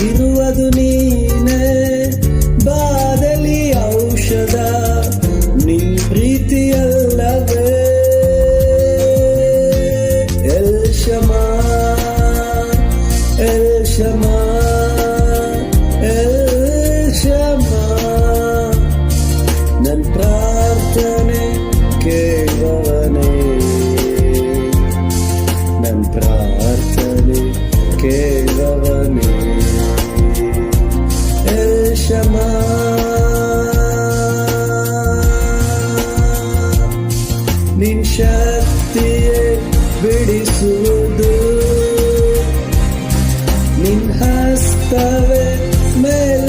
ನನಗಿರುವುದು ನೀನೇ, ಬಾದಲಿ ಔಷಧ ನಿನ್ ಪ್ರೀತಿಯಲ್ಲವೇ. ಎಲ್ ಶಮಾ ಎಲ್ ಶಮಾ ಎಲ್ ಶಮಾ, ನನ್ ಪ್ರಾರ್ಥನೆ ಕೇಳುವವನೇ, ನನ್ ಪ್ರಾರ್ಥನೆ ಕೇಳುವವನೇ. ಎಲ್ ಶಮಾ, ನಿನ್ ಶಕ್ತಿಯೇ ಬಿಡಿಸುವುದು, ನಿನ್ ಹಸ್ತವೇ ಮೇಲೆ